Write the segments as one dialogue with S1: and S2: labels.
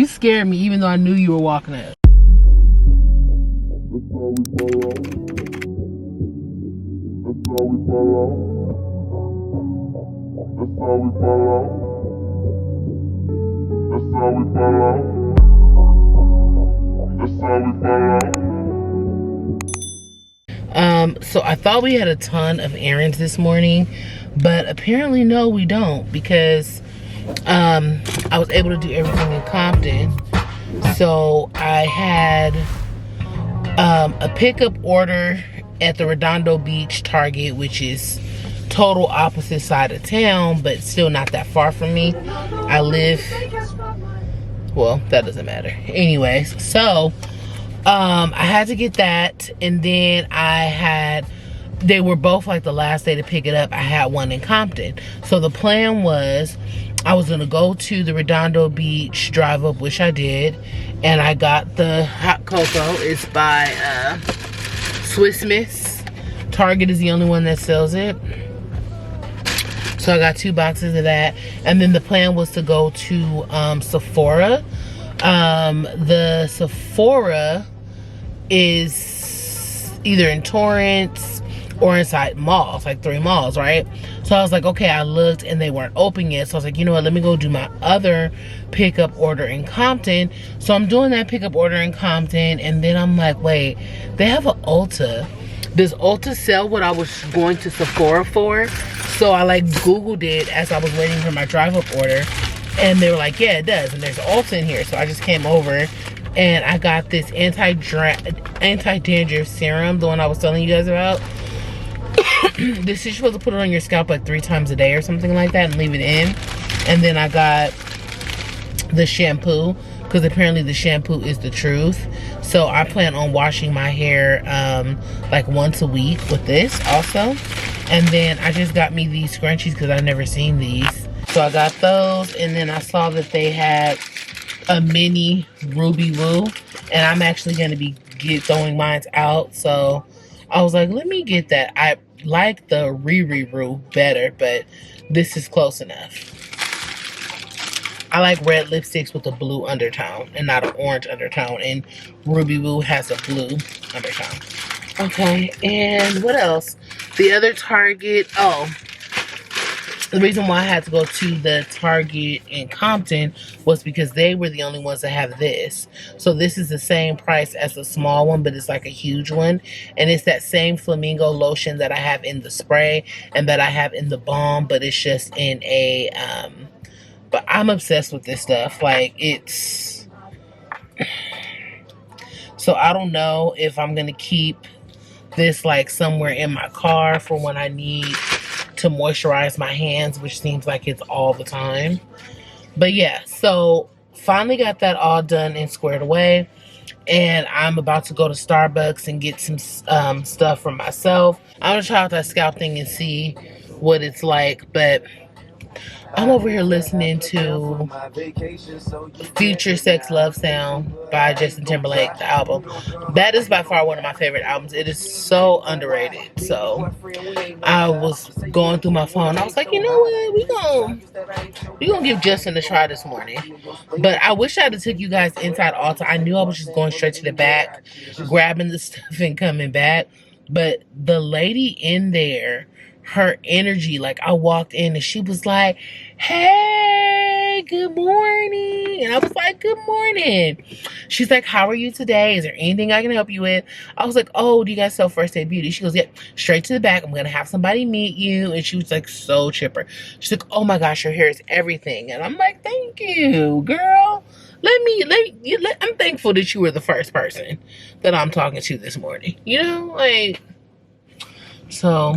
S1: You scared me even though I knew you were walking up. So I thought we had a ton of errands this morning, but apparently no, we don't, because I was able to do everything in Compton. So I had a pickup order at the Redondo Beach Target, which is total opposite side of town, but still not that far from me. I live, well, that doesn't matter. Anyways, so I had to get that, and then they were both like the last day to pick it up. I had one in Compton. So the plan was I was gonna go to the Redondo Beach drive up, which I did, and I got the hot cocoa. It's by Swiss Miss. Target is the only one that sells it. So I got 2 boxes of that. And then the plan was to go to Sephora. The Sephora is either in Torrance or inside malls, like 3 malls, right? So I was like, okay, I looked and they weren't open yet. So I was like, you know what, let me go do my other pickup order in Compton. So I'm doing that pickup order in Compton, and then I'm like, wait, they have an Ulta. Does Ulta sell what I was going to Sephora for? So I like Googled it as I was waiting for my drive-up order, and they were like, yeah, it does, and there's Ulta in here. So I just came over and I got this anti-dandruff serum, the one I was telling you guys about. This is supposed to put it on your scalp like 3 times a day or something like that and leave it in. And then I got the shampoo, because apparently the shampoo is the truth. So I plan on washing my hair like once a week with this also. And then I just got me these scrunchies because I've never seen these. So I got those, and then I saw that they had a mini Ruby Woo, and I'm actually going to be throwing mine out. So I was like, let me get that. I like the Riri Roo better, but this is close enough. I like red lipsticks with a blue undertone and not an orange undertone, and Ruby Woo has a blue undertone. Okay, and what else? The other Target, the reason why I had to go to the Target in Compton was because they were the only ones that have this. So this is the same price as the small one, but it's like a huge one. And it's that same flamingo lotion that I have in the spray and that I have in the balm, but it's just in a, but I'm obsessed with this stuff. Like, it's, so I don't know if I'm going to keep this like somewhere in my car for when I need to moisturize my hands, which seems like it's all the time. But yeah, so finally got that all done and squared away, and I'm about to go to Starbucks and get some stuff for myself. I'm gonna try out that scalp thing and see what it's like, but I'm over here listening to Future Sex Love Sound by Justin Timberlake, the album. That is by far one of my favorite albums. It is so underrated. So I was going through my phone. I was like, you know what? We gonna give Justin a try this morning. But I wish I had took you guys inside Ulta. I knew I was just going straight to the back, grabbing the stuff and coming back. But the lady in there, her energy, like I walked in and she was like, hey, good morning. And I was like, good morning. She's like, how are you today? Is there anything I can help you with? I was like, oh, do you guys sell First Aid Beauty? She goes, yep, straight to the back. I'm going to have somebody meet you. And she was like, so chipper. She's like, oh my gosh, your hair is everything. And I'm like, thank you, girl. I'm thankful that you were the first person that I'm talking to this morning. You know, like, so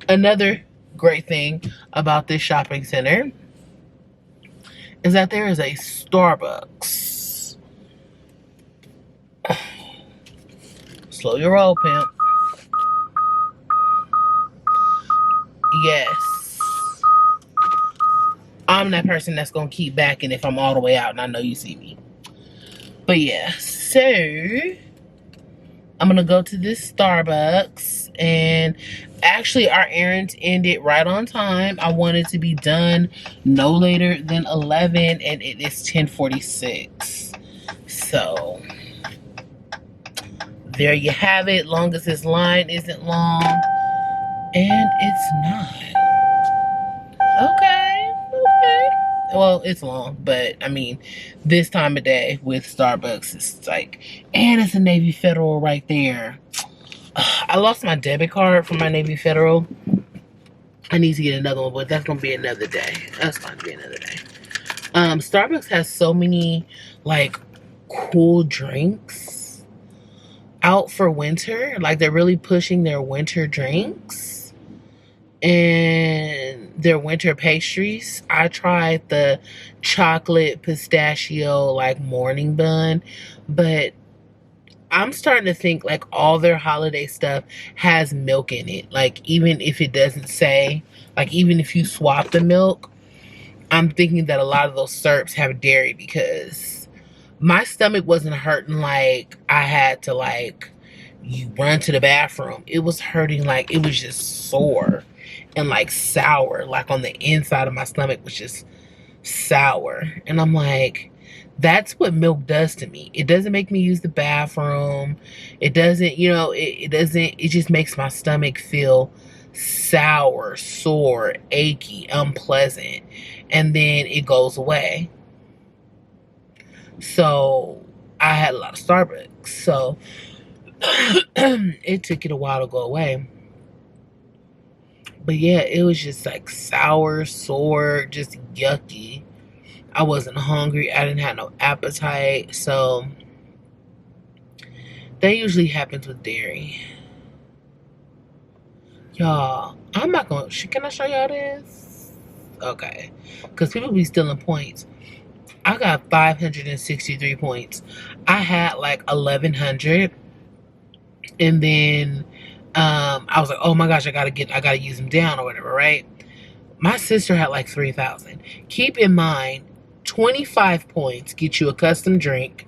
S1: another great thing about this shopping center is that there is a Starbucks. Slow your roll, pimp. Yes. I'm that person that's going to keep backing if I'm all the way out and I know you see me. But yeah, so I'm going to go to this Starbucks, and actually our errands ended right on time. I wanted to be done no later than 11, and it is 10:46. So there you have it. Long as this line isn't long, and it's not. Okay. Well, it's long, but I mean, this time of day with Starbucks, it's like, and it's a Navy Federal right there. I lost my debit card from my Navy Federal. I need to get another one, but that's gonna be another day. That's going to be another day. Starbucks has so many like cool drinks out for winter. Like, they're really pushing their winter drinks and their winter pastries. I tried the chocolate pistachio like morning bun, but I'm starting to think like all their holiday stuff has milk in it. Like, even if it doesn't say, like, even if you swap the milk, I'm thinking that a lot of those syrups have dairy, because my stomach wasn't hurting like I had to like you run to the bathroom. It was hurting like it was just sore and like sour, like on the inside of my stomach was just sour. And I'm like, that's what milk does to me. It doesn't make me use the bathroom. It doesn't, you know, it doesn't, it just makes my stomach feel sour, sore, achy, unpleasant. And then it goes away. So I had a lot of Starbucks. So it took it a while to go away. But yeah, it was just like sour, sore, just yucky. I wasn't hungry. I didn't have no appetite. So that usually happens with dairy. Y'all, I'm not going to... Can I show y'all this? Okay. Because people be stealing points. I got 563 points. I had like 1,100. And then I was like, oh my gosh, I gotta use them down or whatever, right? My sister had like 3,000. Keep in mind, 25 points get you a custom drink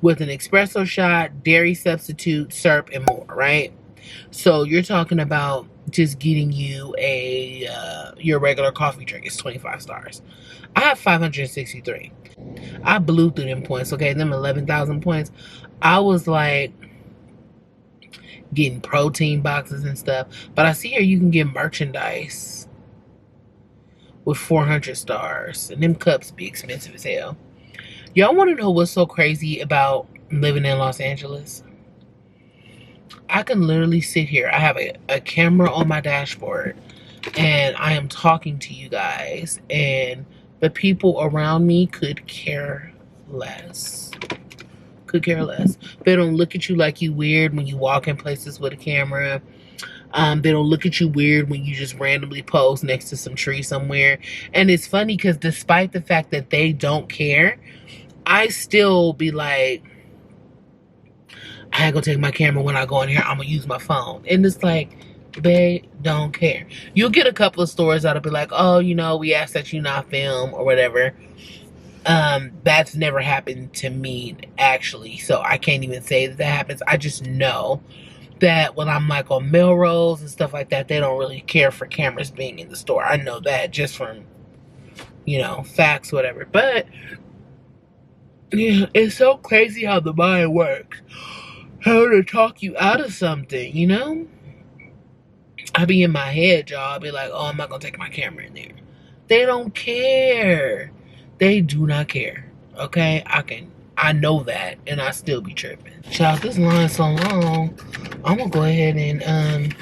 S1: with an espresso shot, dairy substitute, syrup, and more, right? So you're talking about just getting you a your regular coffee drink. It's 25 stars. I have 563. I blew through them points, okay? Them 11,000 points. I was like getting protein boxes and stuff. But I see here you can get merchandise with 400 stars. And them cups be expensive as hell. Y'all want to know what's so crazy about living in Los Angeles? I can literally sit here. I have a camera on my dashboard. And I am talking to you guys. And the people around me could care less. Could care less. They don't look at you like you weird when you walk in places with a camera. They don't look at you weird when you just randomly pose next to some tree somewhere. And it's funny because despite the fact that they don't care, I still be like, I ain't gonna take my camera when I go in here. I'm gonna use my phone. And it's like, they don't care. You'll get a couple of stores that'll be like, oh, you know, we ask that you not film or whatever. That's never happened to me, actually. So I can't even say that happens. I just know that when I'm like on Melrose and stuff like that, they don't really care for cameras being in the store. I know that just from, you know, facts, whatever. But yeah, it's so crazy how the mind works. How to talk you out of something, you know? I be in my head, y'all. I'll be like, oh, I'm not gonna take my camera in there. They don't care. They do not care. Okay? I know that, and I still be tripping. Child, this line's so long. I'm gonna go ahead and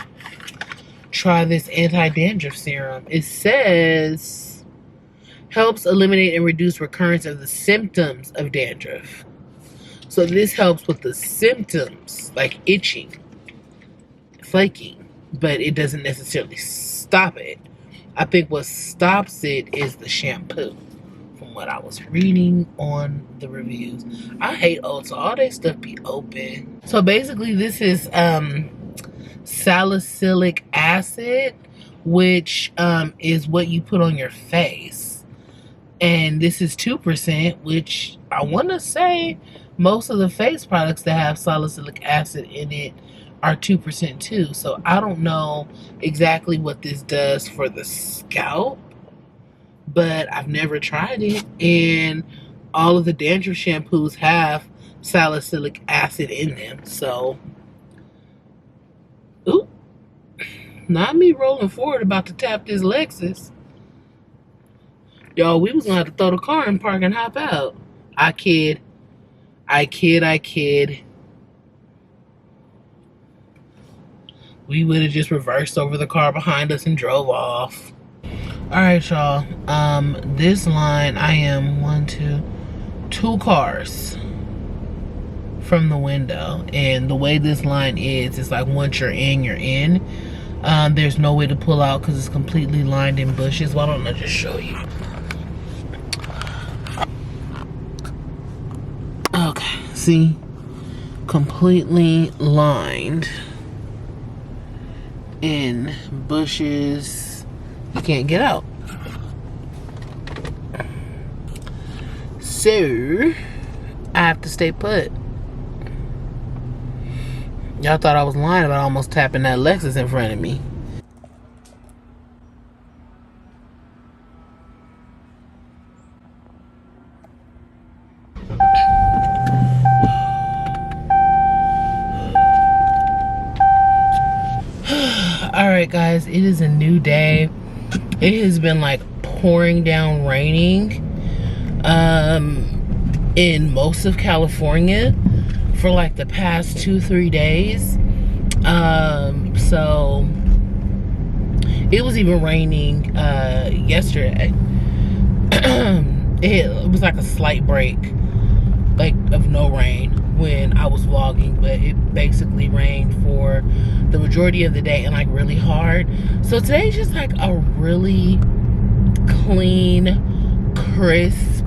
S1: try this anti-dandruff serum. It says helps eliminate and reduce recurrence of the symptoms of dandruff. So this helps with the symptoms, like itching, flaking, but it doesn't necessarily stop it. I think what stops it is the shampoo, from what I was reading on the reviews. I hate Ulta. All their stuff be open. So basically this is salicylic acid, which is what you put on your face. And this is 2%, which I want to say most of the face products that have salicylic acid in it are 2% too. So I don't know exactly what this does for the scalp, but I've never tried it. And all of the dandruff shampoos have salicylic acid in them. So, ooh, not me rolling forward about to tap this Lexus. Y'all, we was gonna have to throw the car in park and hop out. I kid. We would have just reversed over the car behind us and drove off. Alright, y'all. This line, I am two cars from the window. And the way this line is, it's like once you're in, you're in. There's no way to pull out because it's completely lined in bushes. Why don't I just show you? Okay, see? Completely lined in bushes. You can't get out. So, I have to stay put. Y'all thought I was lying about almost tapping that Lexus in front of me. Alright guys, it is a new day. It has been like pouring down raining in most of California for like the past 2-3 days. So it was even raining yesterday. It was like a slight break, like of no rain when I was vlogging, but it basically rained for the majority of the day and like really hard. So today's just like a really clean, crisp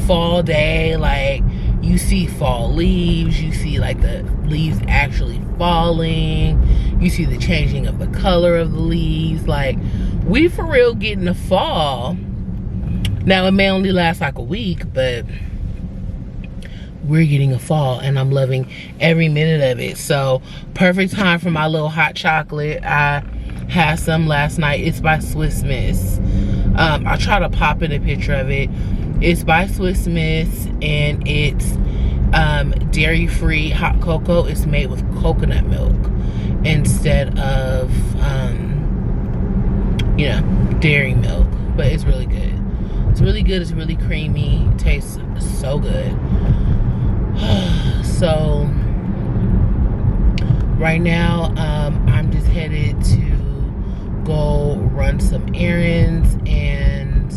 S1: fall day. Like, you see fall leaves, you see like the leaves actually falling, you see the changing of the color of the leaves. Like, we for real getting the fall. Now it may only last like a week, but we're getting a fall and I'm loving every minute of it. So perfect time for my little hot chocolate. I had some last night. It's by Swiss Miss. I'll try to pop in a picture of it. It's by Swiss Miss and it's dairy-free hot cocoa. It's made with coconut milk instead of you know, dairy milk, but it's really good. It's really good. It's really creamy. It tastes so good. So right now I'm just headed to go run some errands, and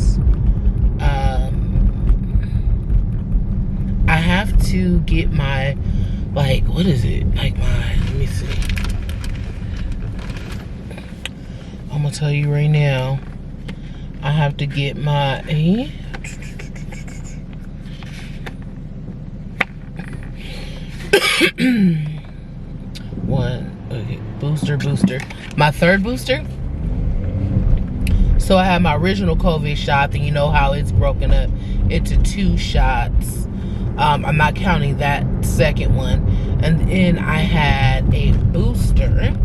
S1: I have to get my, like, what is it, like my, let me see, I'm gonna tell you right now, I have to get my okay, booster, my third booster. So I have my original COVID shot, and you know how it's broken up into 2 shots. I'm not counting that second one. And then I had a booster,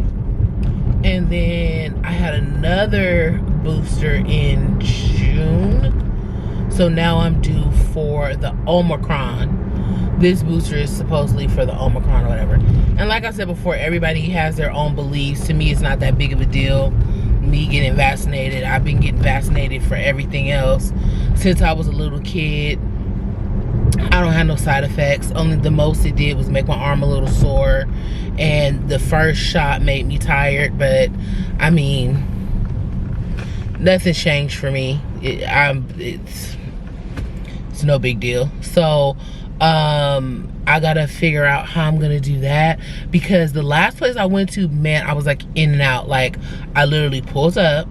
S1: and then I had another booster in June. So now I'm due for the Omicron. This booster is supposedly for the Omicron or whatever. And like I said before, everybody has their own beliefs. To me, it's not that big of a deal. Me getting vaccinated, I've been getting vaccinated for everything else since I was a little kid. I don't have no side effects. Only the most it did was make my arm a little sore, and the first shot made me tired, but I mean, nothing changed for me. It's no big deal. So I gotta figure out how I'm gonna do that, because the last place I went to, man, I was like in and out. Like, I literally pulled up,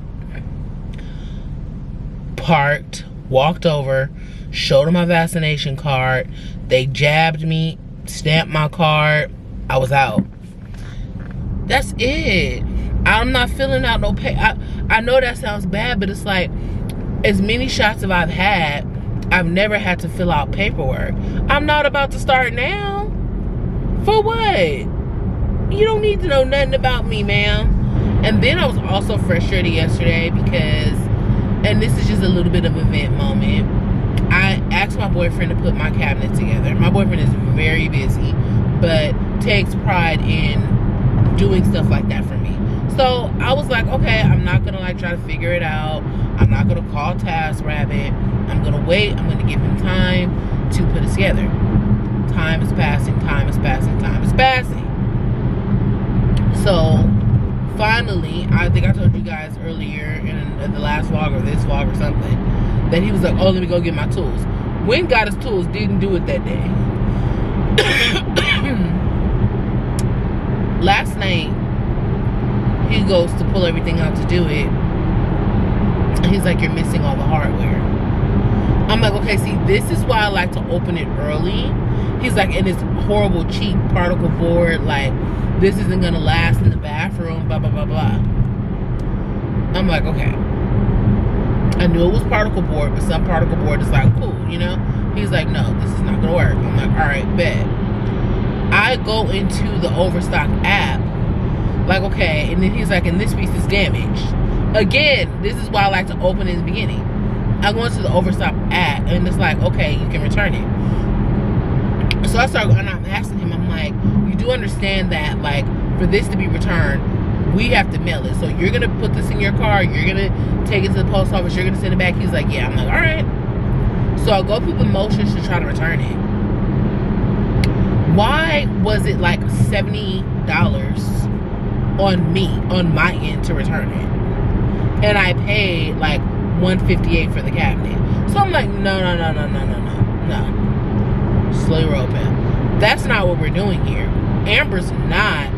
S1: parked, walked over, showed them my vaccination card, they jabbed me, stamped my card, I was out. That's it. I'm not filling out no pay. I know that sounds bad, but it's like, as many shots as I've had, I've never had to fill out paperwork. I'm not about to start now. For what? You don't need to know nothing about me, ma'am. And then I was also frustrated yesterday because, and this is just a little bit of a vent moment, I asked my boyfriend to put my cabinet together. My boyfriend is very busy, but takes pride in doing stuff like that for me. So I was like, okay, I'm not gonna like try to figure it out. I'm not gonna call TaskRabbit. I'm gonna wait. I'm gonna give him time to put it together. Time is passing, time is passing, time is passing. So finally, I think I told you guys earlier in the last vlog or this vlog or something, that he was like, oh, let me go get my tools. Went got his tools, didn't do it that day. Last night, he goes to pull everything out to do it. And he's like, you're missing all the hardware. I'm like, okay, see, this is why I like to open it early. He's like, and it's horrible, cheap particle board. Like, this isn't gonna last in the bathroom, blah, blah, blah, blah. I'm like, okay. I knew it was particle board, but some particle board is like, cool, you know? He's like, no, this is not gonna work. I'm like, all right, bet. I go into the Overstock app, like, okay, and then he's like, and this piece is damaged. Again, this is why I like to open in the beginning. I go into the Overstock app, and it's like, okay, you can return it. So I start, and I'm asking him, I'm like, you do understand that, like, for this to be returned, we have to mail it. So you're gonna put this in your car, you're gonna take it to the post office, you're gonna send it back. He's like, yeah. I'm like, all right. So I'll go through the motions to try to return it. Why was it like $70 on me, on my end, to return it? And I paid like $158 for the cabinet. So I'm like, no. Slow your roll, man. That's not what we're doing here. Amber's not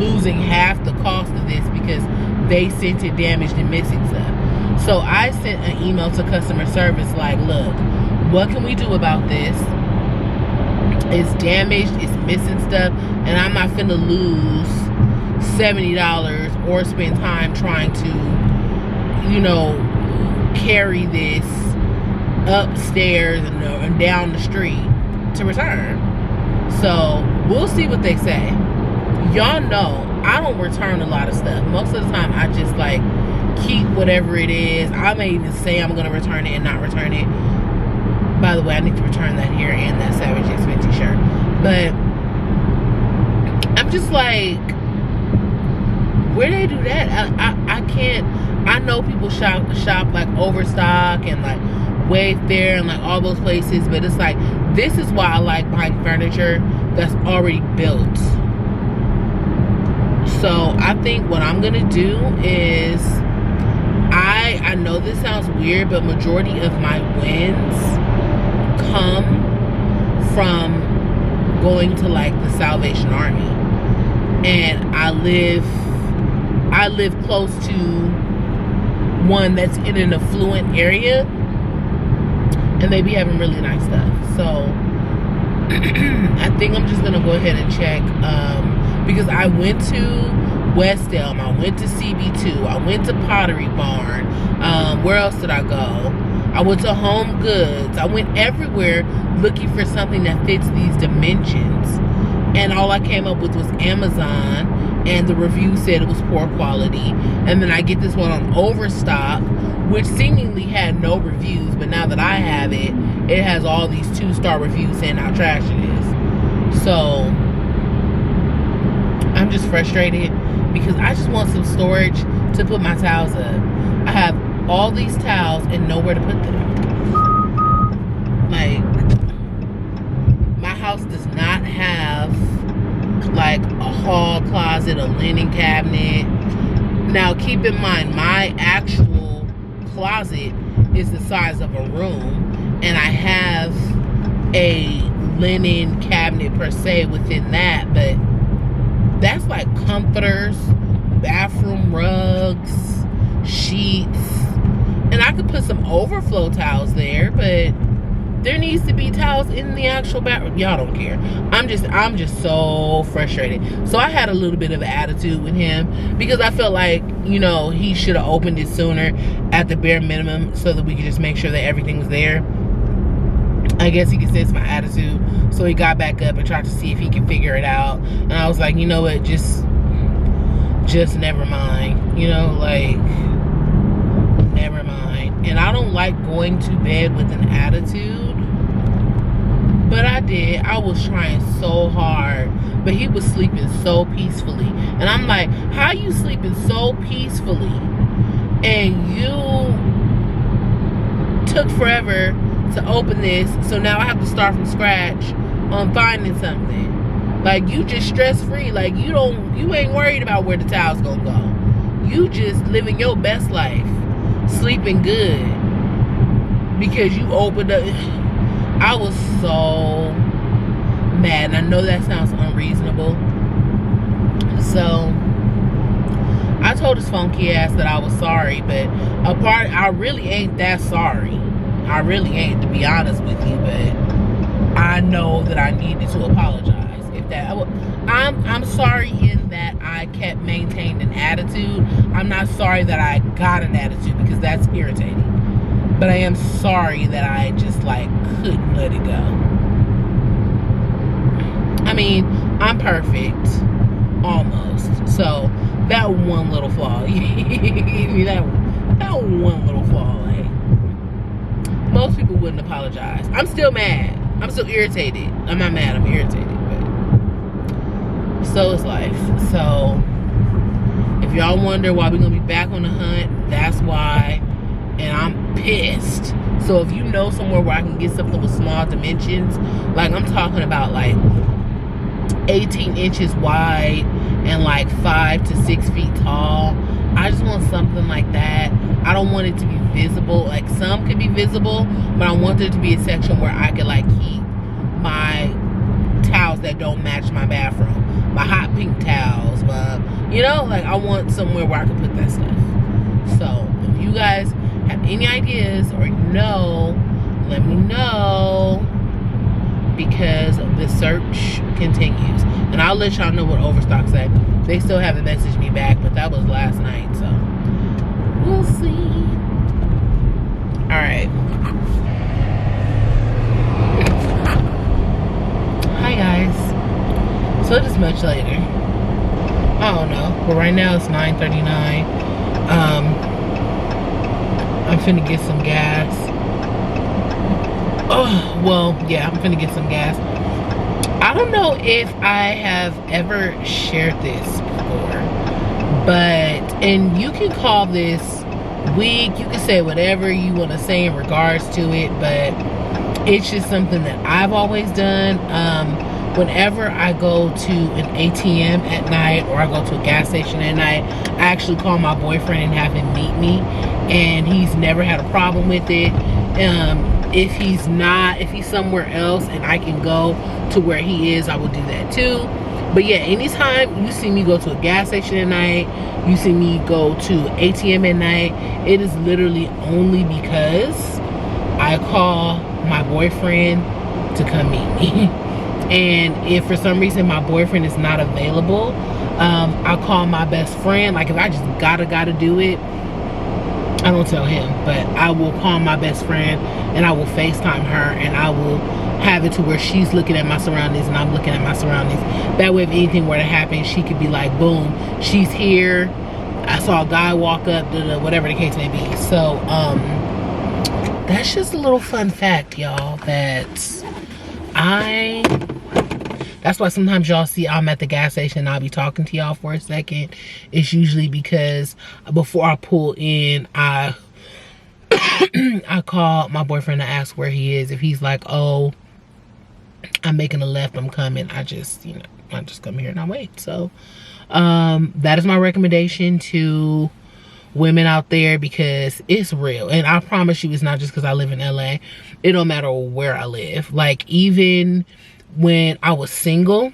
S1: losing half the cost of this because they sent it damaged and missing stuff. So I sent an email to customer service like, look, what can we do about this? It's damaged, it's missing stuff, and I'm not finna lose $70 or spend time trying to, you know, carry this upstairs and down the street to return. So we'll see what they say. Y'all know I don't return a lot of stuff. Most of the time I just like keep whatever it is. I may even say I'm gonna return it and not return it. By the way, I need to return that here and that Savage X Fenty shirt. But I'm just like, where they do that? I can't. I know people shop like Overstock and like Wayfair and like all those places, but it's like, this is why I like buying furniture that's already built. So I think what I'm gonna do is, I know this sounds weird, but majority of my wins come from going to like the Salvation Army, and I live close to one that's in an affluent area, and they be having really nice stuff. So I think I'm just gonna go ahead and check, because I went to West Elm, I went to CB2, I went to Pottery Barn, where else did I go? I went to Home Goods. I went everywhere looking for something that fits these dimensions, and all I came up with was Amazon, and the review said it was poor quality. And then I get this one on Overstock, which seemingly had no reviews, but now that I have it, it has all these 2-star reviews saying how trash it is. So I'm just frustrated because I just want some storage to put my towels up. I have all these towels and nowhere to put them. Like, my house does not have like a hall closet, a linen cabinet. Now keep in mind, my actual closet is the size of a room, and I have a linen cabinet per se within that, but that's like comforters, bathroom rugs, sheets, and I could put some overflow towels there, but there needs to be towels in the actual bathroom. Y'all don't care. I'm just so frustrated. So I had a little bit of an attitude with him because I felt like, you know, he should have opened it sooner at the bare minimum so that we could just make sure that everything was there. I guess he could sense my attitude. So he got back up and tried to see if he can figure it out. And I was like, you know what, just never mind. You know, like, never mind. And I don't like going to bed with an attitude. But I did. I was trying so hard. But he was sleeping so peacefully. And I'm like, how you sleeping so peacefully? And you took forever to open this. So now I have to start from scratch on finding something. Like, you just stress-free. Like, you ain't worried about where the towel's gonna go. You just living your best life. Sleeping good. Because you opened up. I was so mad. And I know that sounds unreasonable. So, I told his funky ass that I was sorry. But I really ain't that sorry. I really ain't, to be honest with you. But I know that I needed to apologize. I'm sorry in that I kept maintaining an attitude. I'm not sorry that I got an attitude, because that's irritating. But I am sorry that I just like couldn't let it go. I mean, I'm perfect, almost. So that one little flaw, that one little flaw, like, most people wouldn't apologize. I'm still mad. I'm still irritated. I'm not mad. I'm irritated. So is life. So if y'all wonder why we're gonna be back on the hunt, that's why. And I'm pissed. So if you know somewhere where I can get something with small dimensions, like I'm talking about like 18 inches wide and like 5 to 6 feet tall, I just want something like that. I don't want it to be visible. Like, some could be visible, but I want there to be a section where I could like keep my towels that don't match my bathroom, my hot pink towels, like I want somewhere where I can put that stuff. So if you guys have any ideas or let me know, because the search continues. And I'll let y'all know what Overstock said. They still haven't messaged me back, but that was last night, so we'll see. Alright. Hi guys. So it is much later. I don't know. But right now it's 9:39. I'm finna get some gas. Oh, well, yeah, I'm finna get some gas. I don't know if I have ever shared this before, and you can call this weak, you can say whatever you want to say in regards to it, but it's just something that I've always done. Whenever I go to an ATM at night, or I go to a gas station at night, I actually call my boyfriend and have him meet me, and he's never had a problem with it. If he's somewhere else and I can go to where he is, I will do that too. But yeah, anytime you see me go to a gas station at night, you see me go to ATM at night, it is literally only because I call my boyfriend to come meet me. And if for some reason my boyfriend is not available, I call my best friend. Like, if I just gotta do it, I don't tell him, but I will call my best friend and I will FaceTime her, and I will have it to where she's looking at my surroundings and I'm looking at my surroundings. That way, if anything were to happen, she could be like, boom, she's here. I saw a guy walk up, whatever the case may be. So, that's just a little fun fact, y'all, that's why sometimes y'all see I'm at the gas station and I'll be talking to y'all for a second. It's usually because before I pull in, I call my boyfriend to ask where he is. If he's like, oh, I'm making a left, I'm coming, I just come here and I wait. So that is my recommendation to women out there, because it's real. And I promise you, it's not just because I live in LA. It don't matter where I live. Like, even when I was single,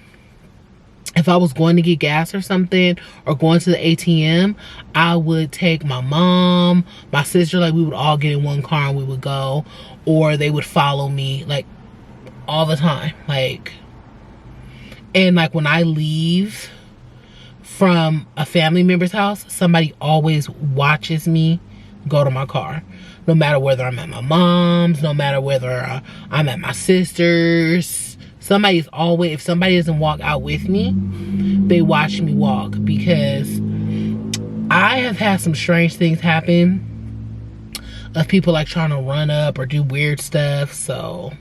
S1: if I was going to get gas or something, or going to the ATM, I would take my mom, my sister, like we would all get in one car and we would go, or they would follow me, like, all the time. Like, and like when I leave from a family member's house, somebody always watches me go to my car. No matter whether I'm at my mom's, no matter whether I'm at my sister's, somebody's always, if somebody doesn't walk out with me, they watch me walk, because I have had some strange things happen. of people like trying to run up or do weird stuff. So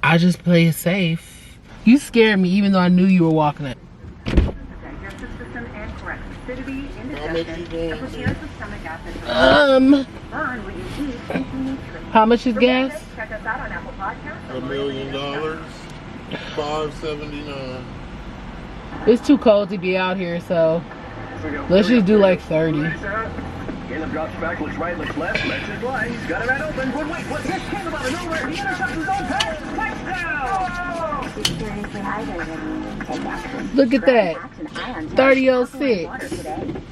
S1: I just play it safe. You scared me even though I knew you were walking it. How much is gas?
S2: $1 million, $579.
S1: It's too cold to be out here, so let's just do like 30.
S3: Caleb drops back, looks right, looks left, lets it fly. He's got it right open. Good wait, what's this? Caleb out of nowhere. The interception's on pass. Touchdown!
S1: Look at that. 30.06.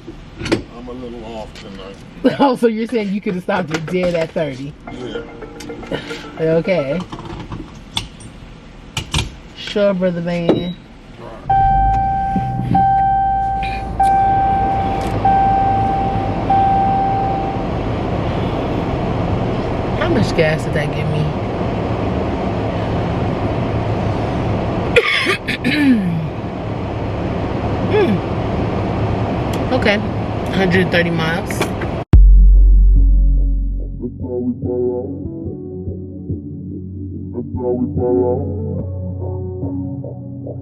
S2: I'm a little off tonight.
S1: Oh, so you're saying you could have stopped it dead at 30?
S2: Yeah.
S1: Okay. Sure, brother man. How much gas did that give me? Okay, 130 miles.
S2: That's how we fall out. That's how we fall out.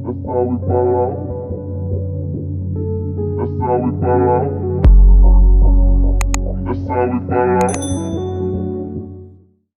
S2: That's how we fall out. That's how we fall out. That's how we fall out.